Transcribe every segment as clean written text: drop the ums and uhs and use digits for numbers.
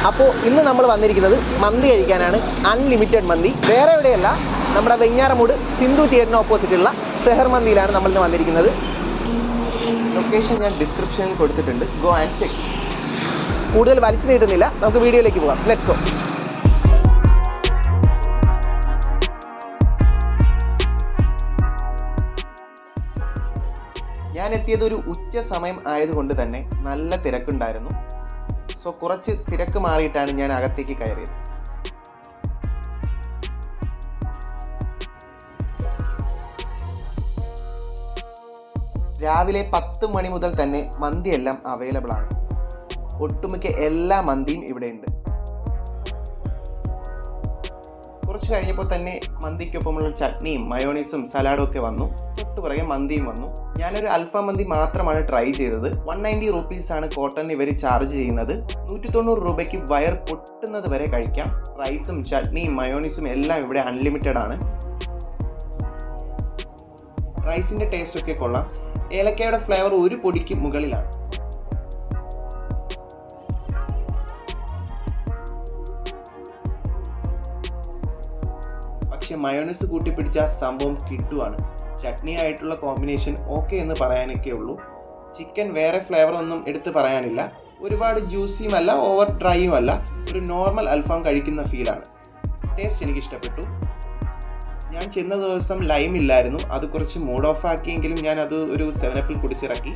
അപ്പോൾ ഇന്ന് നമ്മൾ വന്നിരിക്കുന്നത് മന്തി കഴിക്കാനാണ്. അൺലിമിറ്റഡ് മന്തി. വേറെ എവിടെയല്ല, നമ്മുടെ വെഞ്ഞാറമൂട് സിന്ധു തിയേറ്ററിന് ഓപ്പോസിറ്റുള്ള സെഹർ മന്തിയിലാണ് നമ്മളിന്ന് വന്നിരിക്കുന്നത്. ലൊക്കേഷൻ ഞാൻ ഡിസ്ക്രിപ്ഷനിൽ കൊടുത്തിട്ടുണ്ട്. Go and check. കൂടുതൽ വലിച്ചു നീട്ടുന്നില്ല, നമുക്ക് വീഡിയോയിലേക്ക് പോകാം. Let's go. ഞാൻ എത്തിയത് ഒരു ഉച്ച സമയം ആയതുകൊണ്ട് തന്നെ നല്ല തിരക്കുണ്ടായിരുന്നു. സോ കുറച്ച് തിരക്ക് മാറിയിട്ടാണ് ഞാൻ അകത്തേക്ക് കയറിയത്. രാവിലെ 10 മണി മുതൽ തന്നെ മന്തിയെല്ലാം അവൈലബിൾ ആണ്. ഒട്ടുമിക്ക എല്ലാ മന്തിയും ഇവിടെയുണ്ട്. കുറച്ച് കഴിഞ്ഞപ്പോൾ തന്നെ മന്തിക്കൊപ്പമുള്ള ചട്നിയും മയോണീസും സലാഡും ഒക്കെ വന്നു. തൊട്ട് പുറകെ മന്തിയും വന്നു. ഞാനൊരു അൽഫാം മന്തി മാത്രമാണ് ട്രൈ ചെയ്തത്. 190 റുപ്പീസാണ് കോട്ടൺ ഇവർ ചാർജ് ചെയ്യുന്നത്. 190 രൂപയ്ക്ക് വയർ പൊട്ടുന്നത് വരെ കഴിക്കാം. റൈസും ചട്നിയും മയോണീസും എല്ലാം ഇവിടെ അൺലിമിറ്റഡ് ആണ്. റൈസിൻ്റെ ടേസ്റ്റ് ഒക്കെ കൊള്ളാം. ഏലക്കയുടെ ഫ്ലേവർ ഒരു പൊടിക്ക് മുകളിലാണ്. പക്ഷെ മയോണൈസ് കൂട്ടിപ്പിടിച്ച സംഭവം കിട്ടുവാണ്. ചട്നി ആയിട്ടുള്ള കോമ്പിനേഷൻ ഓക്കെ എന്ന് പറയാനൊക്കെ ഉള്ളൂ. ചിക്കൻ വേറെ ഫ്ലേവർ ഒന്നും എടുത്ത് പറയാനില്ല. ഒരുപാട് ജ്യൂസിയും അല്ല, ഓവർ ഡ്രൈയും അല്ല. ഒരു നോർമൽ അൽഫാം കഴിക്കുന്ന ഫീലാണ്. ടേസ്റ്റ് എനിക്ക് ഇഷ്ടപ്പെട്ടു. ഞാൻ ചെന്ന ദിവസം ലൈം ഇല്ലായിരുന്നു. അത് കുറച്ച് മൂഡ് ഓഫ് ആക്കിയെങ്കിലും ഞാൻ അത് ഒരു 7-Up കുടിച്ചിറക്കി.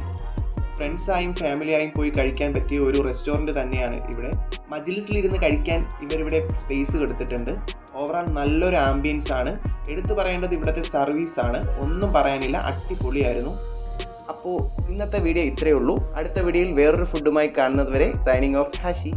ഫ്രണ്ട്സായും ഫാമിലിയായും പോയി കഴിക്കാൻ പറ്റിയ ഒരു റെസ്റ്റോറൻറ്റ് തന്നെയാണ് ഇവിടെ. മജ്ലിസിലിരുന്ന് കഴിക്കാൻ ഇവരിവിടെ സ്പേസ് കൊടുത്തിട്ടുണ്ട്. ഓവറാൾ നല്ലൊരു ആംബിയൻസ് ആണ്. എടുത്തു പറയേണ്ടത് ഇവിടുത്തെ സർവീസാണ്. ഒന്നും പറയാനില്ല, അടിപൊളിയായിരുന്നു. അപ്പോൾ ഇന്നത്തെ വീഡിയോ ഇത്രയേ ഉള്ളൂ. അടുത്ത വീഡിയോയിൽ വേറൊരു ഫുഡുമായി കാണുന്നത് വരെ സൈനിങ് ഓഫ് ഹാഷി.